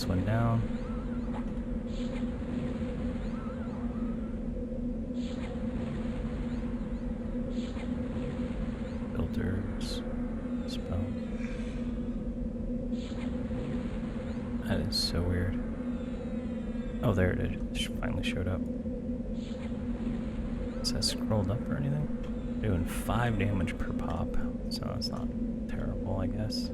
one down. Filters. Spell. That is so weird. Oh, there it is. It finally showed up. Is that scrolled up or anything? Doing 5 damage per pop, so that's not terrible, I guess.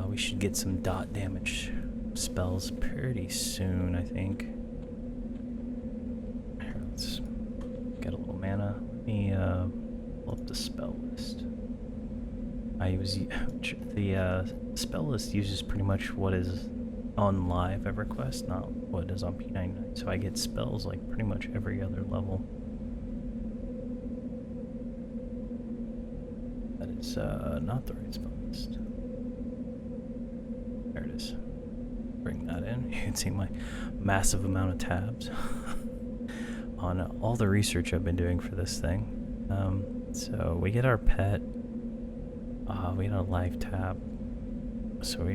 We should get some dot damage spells pretty soon, I think. Here, let's get a little mana. Let me pull up the spell list. I use the spell list uses pretty much what is on live Everquest, not what is on P99. So I get spells like pretty much every other level. That is not the right spell list. There it is. Bring that in. You can see my massive amount of tabs on all the research I've been doing for this thing. So we get our pet. We get a life tab. So we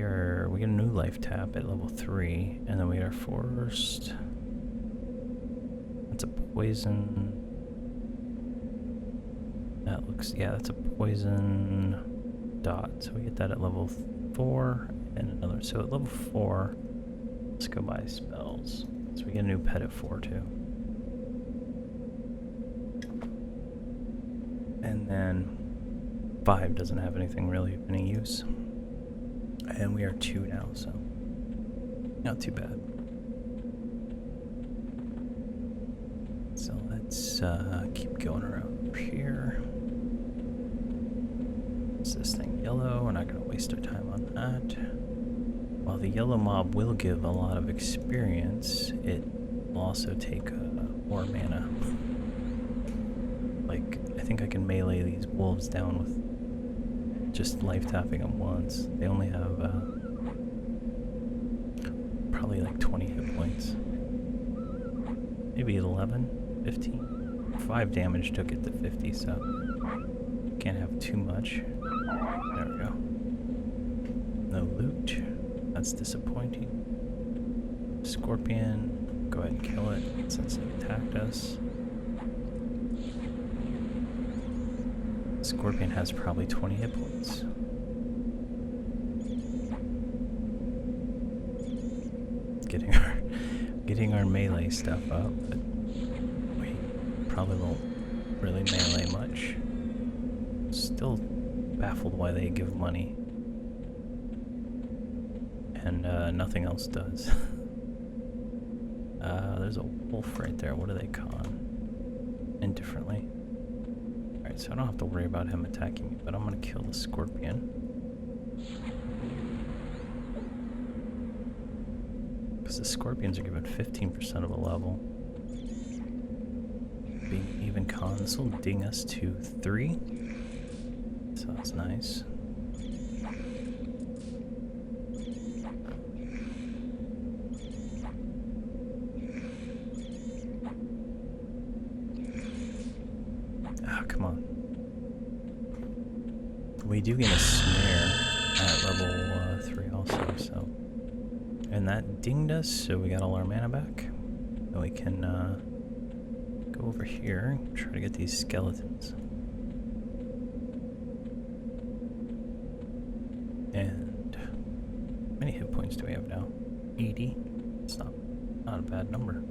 get a new life tab at level 3, and then we get our first. That's a poison. That looks, yeah, that's a poison dot. So we get that at level 4, and another. So at level 4, let's go buy spells. So we get a new pet at 4 too. And then 5 doesn't have anything really of any use. And we are 2 now, so not too bad. So let's keep going around over here. Is this thing yellow? We're not going to waste our time on that. While the yellow mob will give a lot of experience, it will also take more mana. Like, I think I can melee these wolves down with just life tapping them once. They only have probably like 20 hit points. Maybe 11, 15. 5 damage took it to 50, so can't have too much. There we go. No loot. That's disappointing. Scorpion, go ahead and kill it since it attacked us. Scorpion has probably 20 hit points. Getting our melee stuff up, but we probably won't really melee much. Still baffled why they give money and nothing else does. There's a wolf right there. What do they con? Indifferently. Alright, so I don't have to worry about him attacking me, but I'm gonna kill the scorpion. Because the scorpions are given 15% of a level. Being even con, this will ding us to 3. So that's nice. Ah, come on. We do get a snare at level 3 also, so. And that dinged us, so we got all our mana back. And we can go over here and try to get these skeletons. And how many hit points do we have now? 80. It's not a bad number.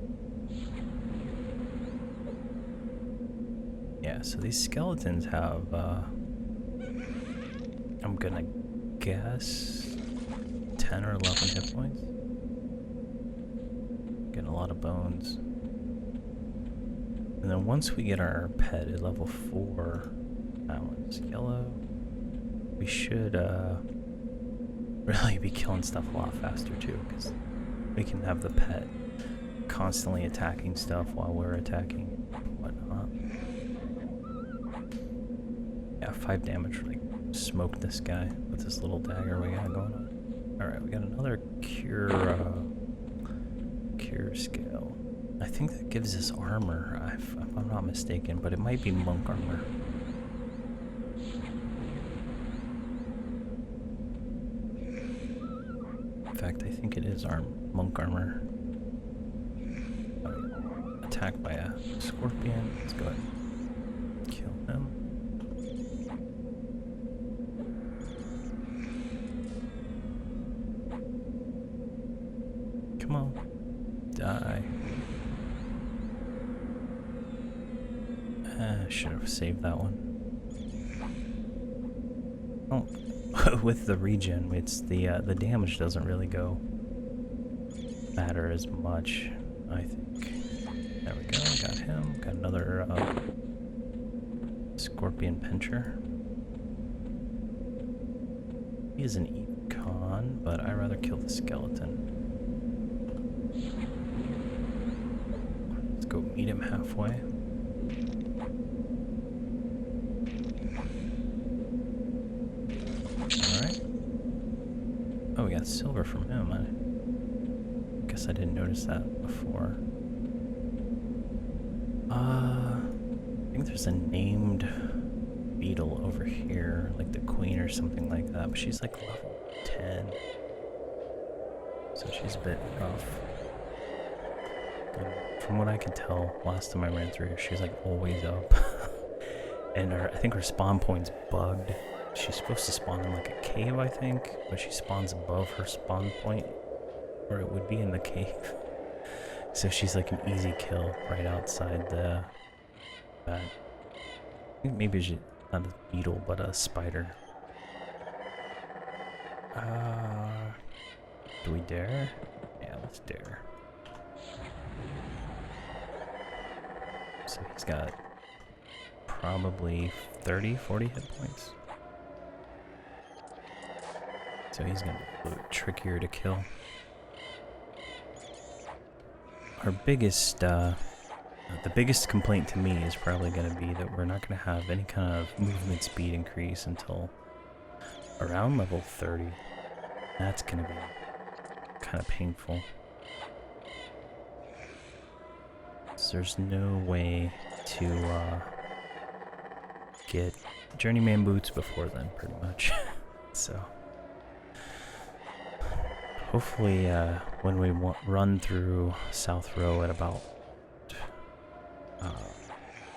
Yeah, so these skeletons have I'm gonna guess 10 or 11 hit points. Getting a lot of bones. And then once we get our pet at level 4, that one's yellow, we should really be killing stuff a lot faster too, because we can have the pet constantly attacking stuff while we're attacking whatnot. Yeah, 5 damage, like, smoked this guy with this little dagger we got going on. Alright, we got another cure scale. I think that gives us armor, if I'm not mistaken, but it might be monk armor. In fact, I think it is our monk armor. Attacked by a scorpion. Let's go ahead and kill him. Come on. Die. I should have saved that one. Oh, with the regen, it's the damage doesn't really matter as much, I think. There we go, got him. Got another scorpion pincher. He is an econ, but I'd rather kill the skeleton. Let's go meet him halfway. Alright. Oh, we got silver from him. I guess I didn't notice that before. I think there's a named beetle over here, like the queen or something like that, but she's like level 10. So she's a bit rough. And from what I can tell, last time I ran through her, she's like always up. And I think her spawn point's bugged. She's supposed to spawn in like a cave, I think, but she spawns above her spawn point, or it would be in the cave. So she's like an easy kill right outside the... I think maybe she's not a beetle, but a spider. Do we dare? Yeah, let's dare. So he's got probably 30, 40 hit points. So he's gonna be a little trickier to kill. Our biggest, the biggest complaint to me is probably going to be that we're not going to have any kind of movement speed increase until around level 30. That's going to be kind of painful. So there's no way to get journeyman boots before then, pretty much. So hopefully when we run through South Row at about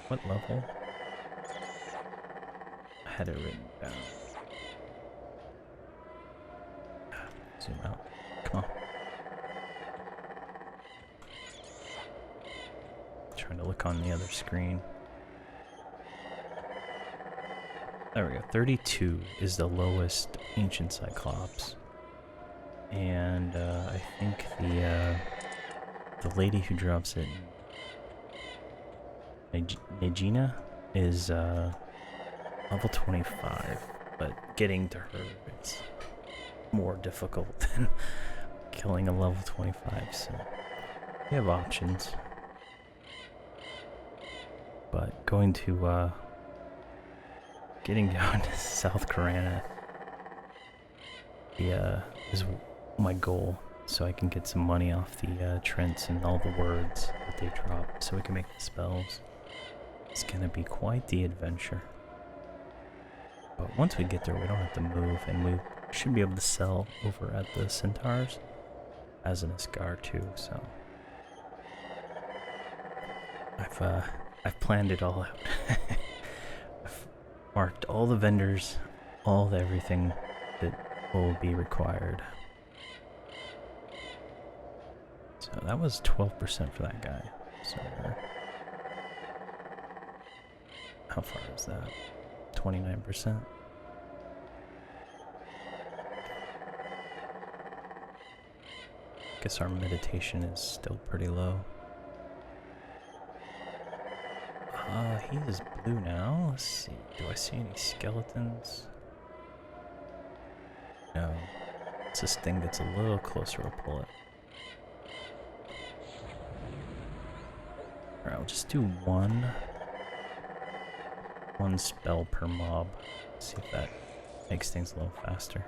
what level? I had it written down. Zoom out. Come on. Trying to look on the other screen. There we go. 32 is the lowest ancient Cyclops. And I think the lady who drops it, Najina, is level 25, but getting to her is more difficult than killing a level 25, so we have options. But going to getting down to South Karana is my goal, so I can get some money off the Trents and all the words that they drop, so we can make the spells. It's gonna be quite the adventure. But once we get there, we don't have to move, and we should be able to sell over at the Centaurs as an Ascar too. So I've planned it all out. I've marked all the vendors, everything that will be required. So that was 12% for that guy. So how far is that? 29%. Guess our meditation is still pretty low. He is blue now. Let's see. Do I see any skeletons? No. It's this thing that's a little closer. We'll pull it. Alright, I'll just do one spell per mob. See if that makes things a little faster.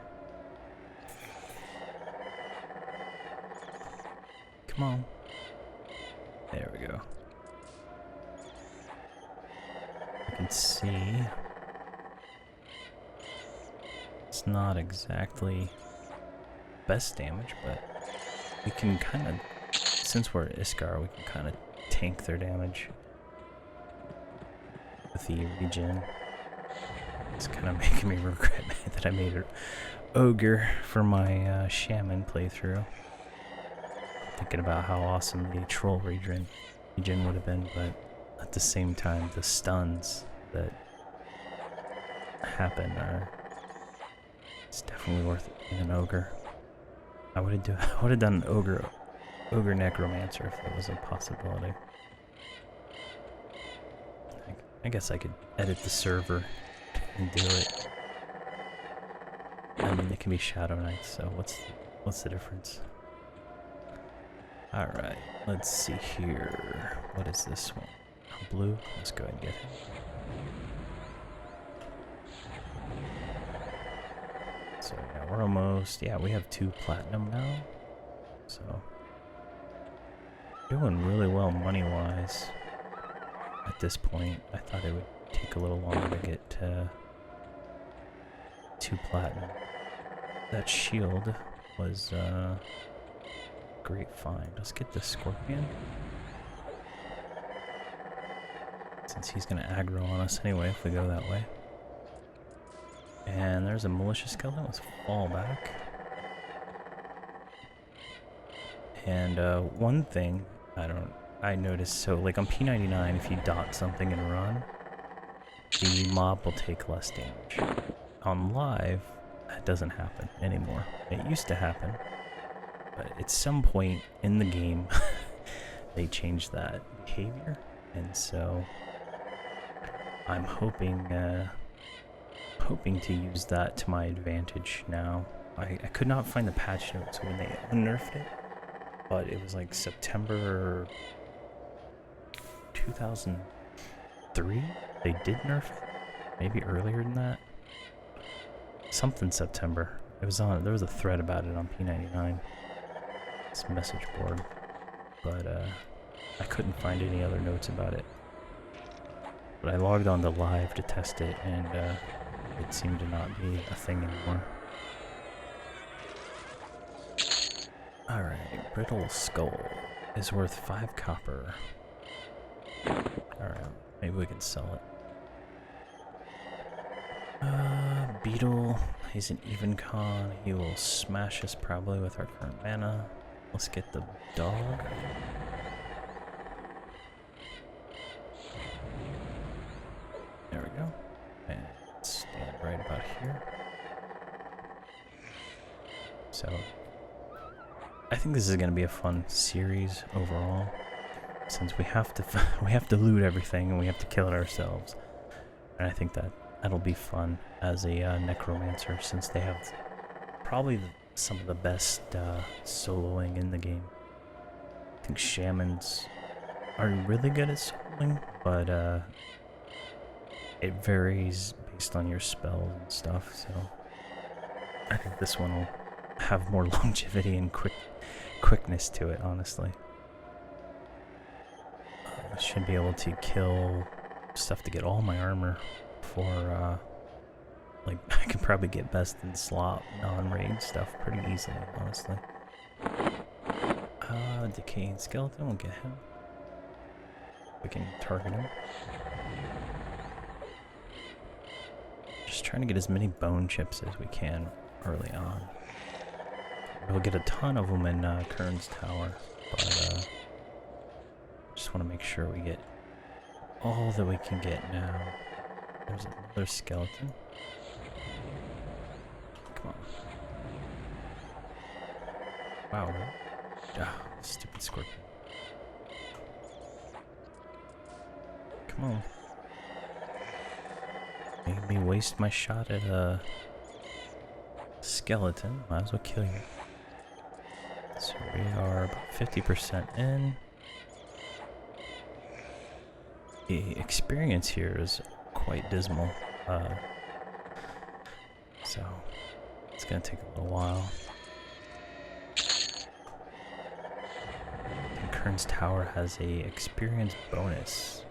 Come on. There we go. You can see it's not exactly best damage, but we can kind of, since we're Iskar, we can kind of tank their damage with the regen. It's kind of making me regret that I made an ogre for my shaman playthrough. Thinking about how awesome the troll regen would have been, but at the same time, the stuns that happen are, it's definitely worth it being an ogre. I would have done an ogre necromancer if that was a possibility. I guess I could edit the server and do it. I mean, it can be Shadow Knights, so what's the difference? Alright, let's see here. What is this one? Oh, blue? Let's go ahead and get him. So yeah, we're almost, yeah, we have 2 platinum now. So, doing really well money-wise at this point. I thought it would take a little longer to get to 2 platinum. That shield was great find. Let's get the scorpion, since he's gonna aggro on us anyway if we go that way. And there's a militia skeleton. Let's fall back. And one thing I noticed, so like on P99, if you dot something and run, the mob will take less damage. On live, that doesn't happen anymore. It used to happen, but at some point in the game, they changed that behavior, and so I'm hoping to use that to my advantage now. I could not find the patch notes when they unnerfed it, but it was like September 2003 they did nerf it, maybe earlier than that. Something September. It was on. There was a thread about it on P99. It's a message board, but I couldn't find any other notes about it. But I logged on to live to test it, and it seemed to not be a thing anymore. Alright, brittle skull is worth 5 copper. Alright, maybe we can sell it. Beetle, he's an even con. He will smash us probably with our current mana. Let's get the dog. There we go. And stand right about here. So, I think this is going to be a fun series overall, since we have to loot everything and we have to kill it ourselves. And I think that'll be fun as a necromancer, since they have probably some of the best soloing in the game. I think shamans are really good at soloing, but it varies based on your spells and stuff, so I think this one will have more longevity and quickness to it, honestly. I should be able to kill stuff to get all my armor for like, I could probably get best in slot non-raid stuff pretty easily, honestly. Decaying skeleton, we'll get him. We can target him. Just trying to get as many bone chips as we can early on. We'll get a ton of them in Kern's Tower, but just want to make sure we get all that we can get now. There's another skeleton. Come on. Wow, really? Ah, stupid scorpion. Come on. Made me waste my shot at a skeleton. Might as well kill you. So we are about 50% in. The experience here is quite dismal. So it's gonna take a little while. And Kern's Tower has a experience bonus.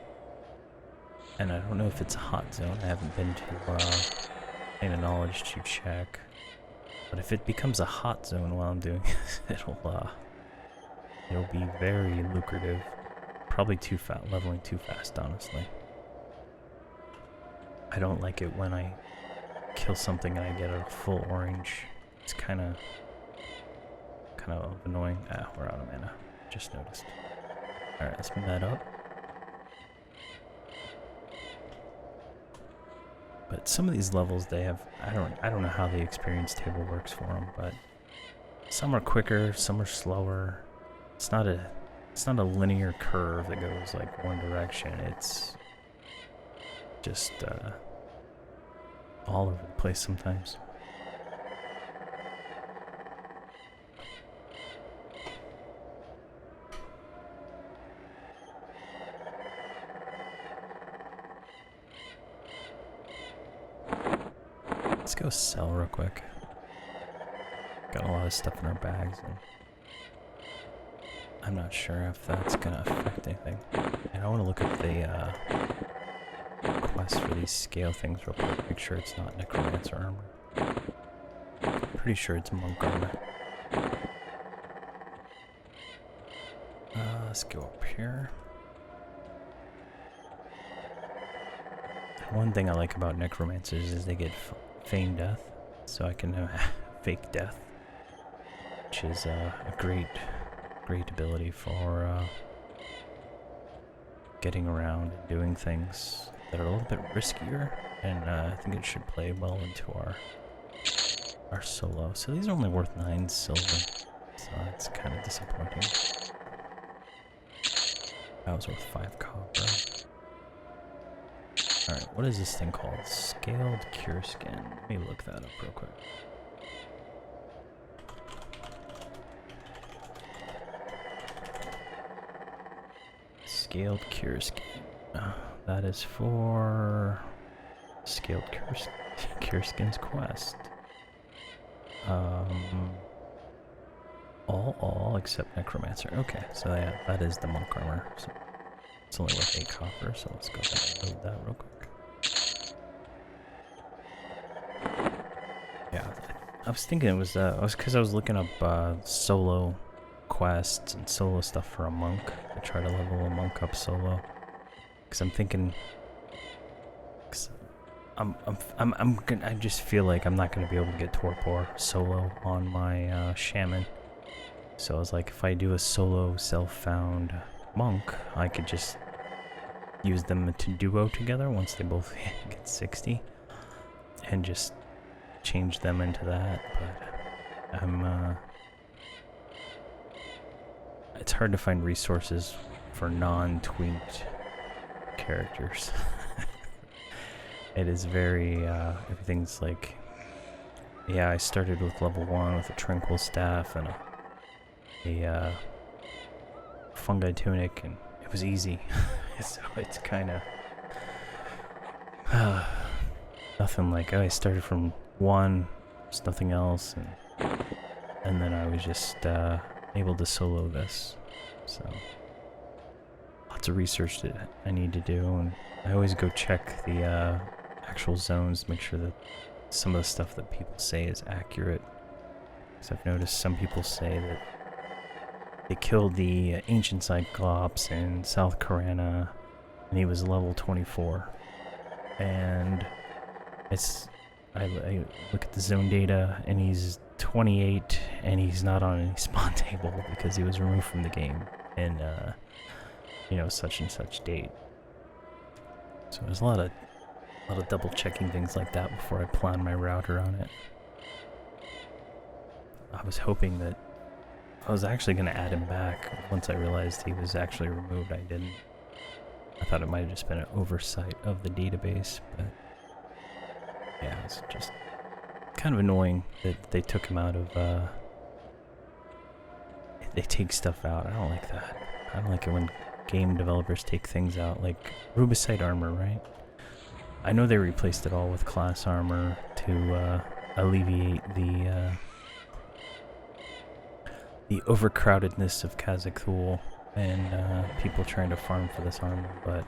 And I don't know if it's a hot zone. I haven't been to Plane of Knowledge to check. But if it becomes a hot zone while I'm doing this, it'll be very lucrative. Probably too fast, leveling too fast, honestly. I don't like it when I kill something and I get a full orange. It's kind of annoying. Ah, we're out of mana. Just noticed. All right, let's move that up. But some of these levels, they have, I don't know how the experience table works for them, but some are quicker, some are slower. It's not a linear curve that goes like one direction. It's just all over the place sometimes. Let's go sell real quick. Got a lot of stuff in our bags, and I'm not sure if that's gonna affect anything. And I want to look at the quest for these scale things real quick. Make sure it's not Necromancer armor. Pretty sure it's monk armor. Let's go up here. One thing I like about Necromancers is they get feigned death, so I can fake death, which is a great ability for getting around and doing things that are a little bit riskier, and I think it should play well into our solo. So these are only worth 9 silver, so that's kind of disappointing. That was worth 5 copper. Alright, what is this thing called? Scaled Cure Skin. Let me look that up real quick. Scaled Cure Skin. That is for Scaled Cure Skin's quest. All except Necromancer. Okay, so that is the monk armor. So it's only worth 8 copper, so let's go ahead and load that real quick. Yeah, I was thinking it was because I was looking up solo quests and solo stuff for a monk to try to level a monk up solo. Because I'm thinking, I just feel like I'm not gonna be able to get torpor solo on my shaman. So I was like, if I do a solo self-found monk, I could just use them to duo together once they both get 60, and just change them into that. But it's hard to find resources for non-tweaked characters. It is very everything's like, yeah, I started with level 1 with a tranquil staff and a fungi tunic, and it was easy. So it's kind of nothing like, oh, I started from 1, there's nothing else, and then I was just able to solo this. So lots of research that I need to do, and I always go check the actual zones to make sure that some of the stuff that people say is accurate. Because I've noticed some people say that they killed the ancient Cyclops in South Karana, and he was level 24. And I look at the zone data, and he's 28, and he's not on any spawn table because he was removed from the game in, such and such date. So there's a lot of double checking things like that before I plan my router on it. I was hoping that I was actually going to add him back. Once I realized he was actually removed, I didn't. I thought it might have just been an oversight of the database, but yeah, it's just kind of annoying that they took him out of, they take stuff out. I don't like that. I don't like it when game developers take things out, like Rubicite armor, right? I know they replaced it all with class armor to alleviate the overcrowdedness of Kazakh and people trying to farm for this armor, but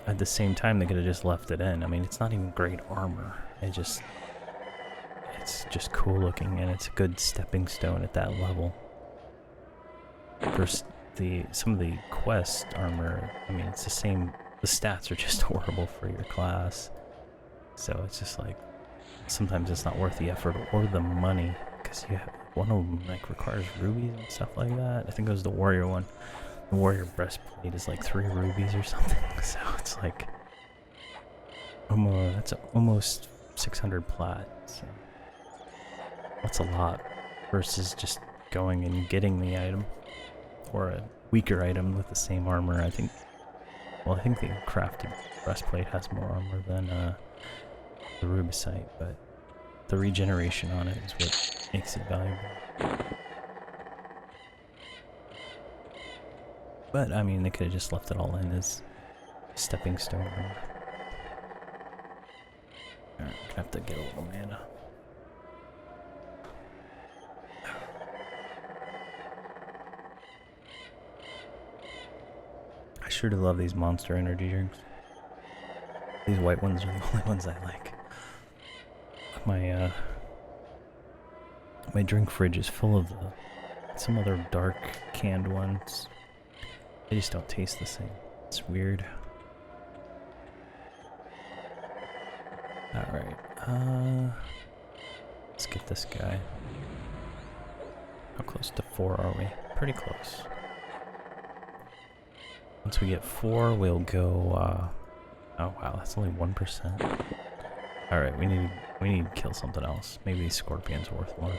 at the same time they could have just left it in. I mean, it's not even great armor. It's it's just cool looking, and it's a good stepping stone at that level. First, some of the quest armor, I mean, it's the same. The stats are just horrible for your class, so it's just like sometimes it's not worth the effort or the money, because you have one of them like requires rubies and stuff like that. I think it was the warrior one. The warrior breastplate is like 3 rubies or something, so it's like that's almost 600 plat. So that's a lot versus just going and getting the item, or a weaker item with the same armor. I think the crafted breastplate has more armor than the rubicite, but the regeneration on it is what makes it valuable. But I mean, they could have just left it all in as stepping stone armor. Alright, we're gonna have to get a little mana. I sure do love these monster energy drinks. These white ones are the only ones I like. My drink fridge is full of some other dark canned ones. They just don't taste the same. It's weird. Alright, let's get this guy. How close to 4 are we? Pretty close. Once we get 4, we'll go, oh wow, that's only 1%. Alright, we need to kill something else. Maybe these scorpions are worth more.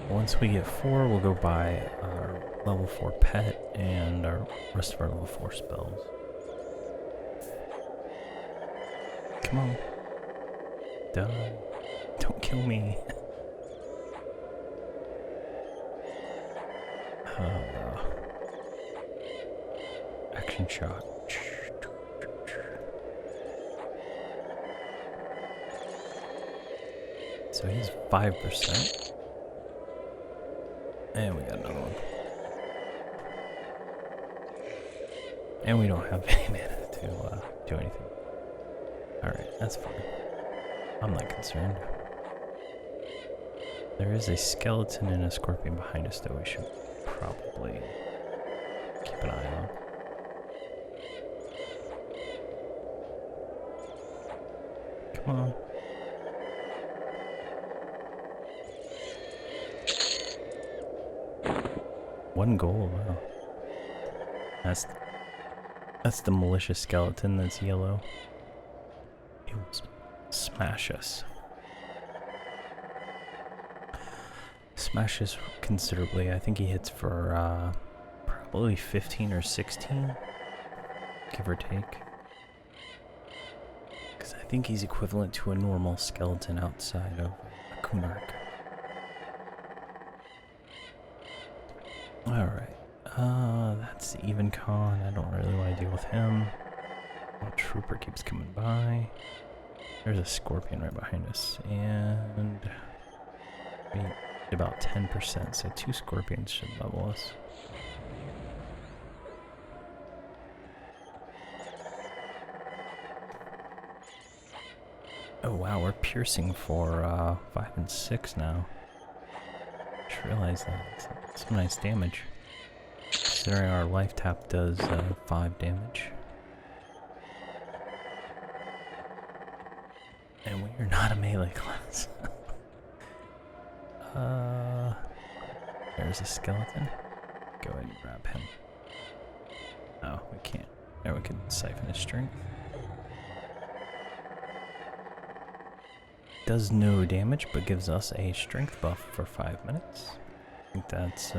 Once we get 4, we'll go buy our level 4 pet and our rest of our level 4 spells. Come on. Die. Don't kill me. Action shot. So he's 5%. And we got another one. And we don't have any mana to do anything. Alright, that's fine. I'm not concerned. There is a skeleton and a scorpion behind us, though we should probably keep an eye on. Come on. One goal, wow. That's the malicious skeleton that's yellow. He will smash us. Smash us considerably. I think he hits for probably 15 or 16, give or take. Because I think he's equivalent to a normal skeleton outside of a Kunark. Alright, that's even con. I don't really want to deal with him. A trooper keeps coming by. There's a scorpion right behind us, and we did about 10%, so 2 scorpions should level us. Oh wow, we're piercing for 5 and 6 now. Just realized that. It's some nice damage. Considering our life tap does 5 damage. And we are not a melee class. There's a skeleton. Go ahead and grab him. Oh, we can't. There, we can siphon his strength. Does no damage, but gives us a strength buff for 5 minutes. I think that's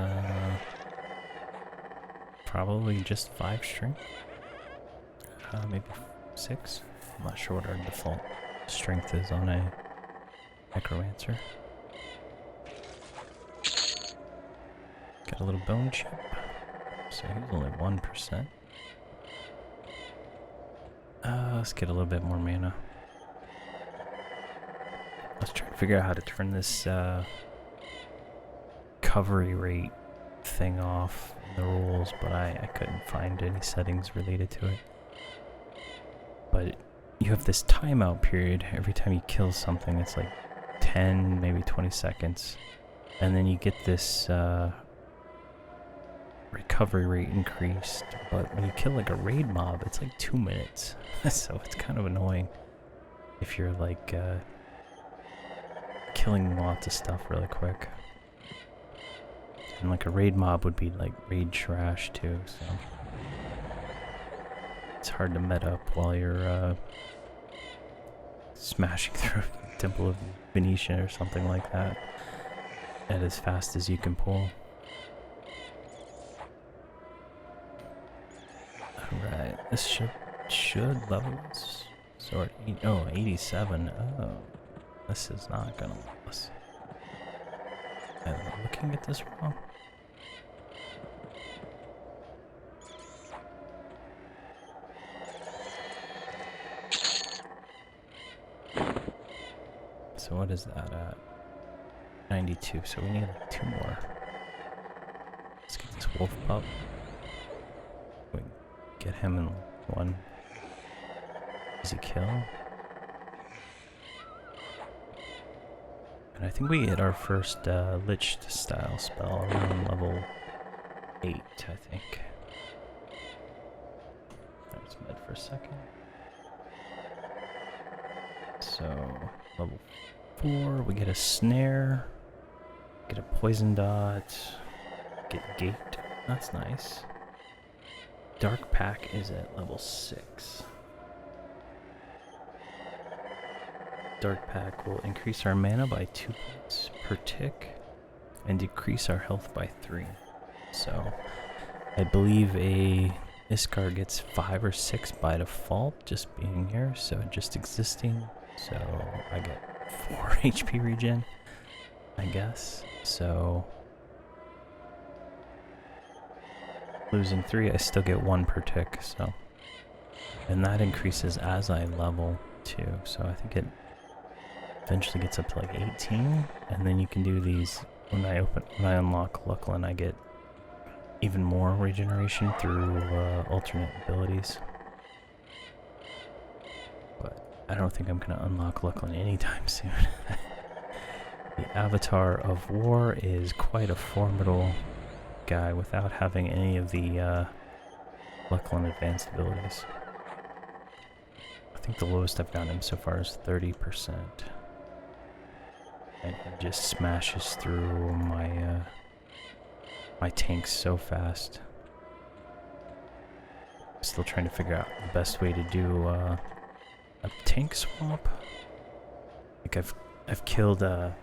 probably just 5 strength. Maybe 6. I'm not sure what our default strength is on a Necromancer. Got a little bone chip. So he's only 1%. Let's get a little bit more mana. Let's try to figure out how to turn this recovery rate thing off in the rules, but I couldn't find any settings related to it. But you have this timeout period every time you kill something. It's like 10, maybe 20 seconds. And then you get this recovery rate increased. But when you kill like a raid mob, it's like 2 minutes. So it's kind of annoying if you're like killing lots of stuff really quick. And like a raid mob would be like raid trash too, so it's hard to met up while you're smashing through Temple of Venetia or something like that at as fast as you can pull. Alright, this should level us. So oh, 87. Oh, this is not gonna level us. Am I looking at this wrong? So what is that at? 92, so we need like 2 more. Let's get this wolf pup. We get him in one easy kill. And I think we hit our first Lich style spell around level 8, I think. There's med for a second. So, level 4, we get a snare, get a poison dot, get gate, that's nice. Dark pack is at level 6. Dark pack will increase our mana by 2 points per tick and decrease our health by 3. So I believe a Iskar gets 5 or 6 by default just being here, so just existing. So I get 4 HP regen, I guess. So losing 3, I still get 1 per tick, so. And that increases as I level too, so I think it eventually gets up to like 18, and then you can do these. When I unlock Luclin, I get even more regeneration through alternate abilities. But I don't think I'm gonna unlock Luclin anytime soon. The Avatar of War is quite a formidable guy without having any of the Luclin advanced abilities. I think the lowest I've gotten him so far is 30%. And he just smashes through my my tanks so fast. Still trying to figure out the best way to do a tank swap. Like I've killed a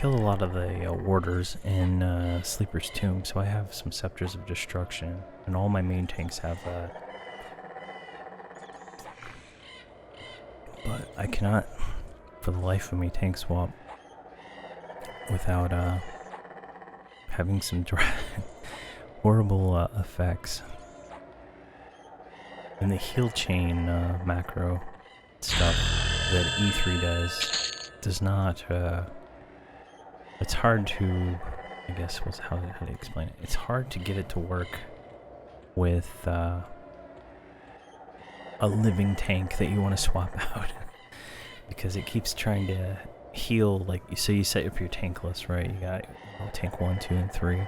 lot of the warders in Sleeper's Tomb, so I have some Scepters of Destruction, and all my main tanks have that. But I cannot, for the life of me, tank swap without having some horrible effects. And the heal chain macro stuff that E3 does not. It's hard to, I guess, how to explain it. It's hard to get it to work with a living tank that you want to swap out. Because it keeps trying to heal, like, so you set up your tank list, right? You got tank 1, 2, and 3.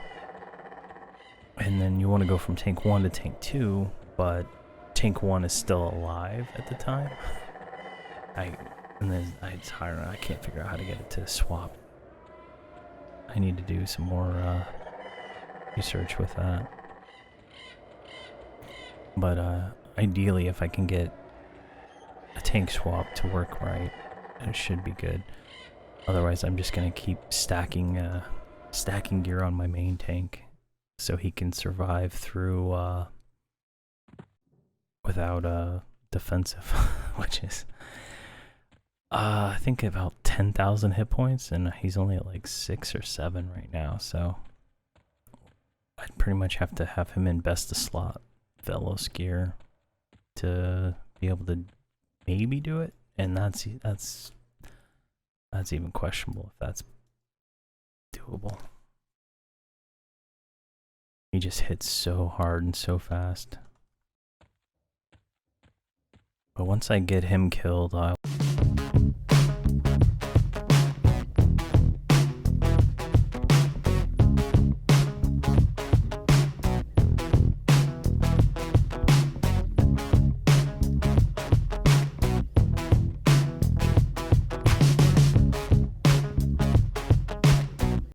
And then you want to go from tank 1 to tank 2, but tank 1 is still alive at the time. It's hard, I can't figure out how to get it to swap. I need to do some more research with that. But ideally, if I can get a tank swap to work right, it should be good. Otherwise, I'm just gonna keep stacking gear on my main tank so he can survive through without defensive, which is I think about 10,000 hit points, and he's only at like 6 or 7 right now. So I'd pretty much have to have him in best of slot Velious gear to be able to maybe do it, and that's even questionable if that's doable. He just hits so hard and so fast. But once I get him killed, I'll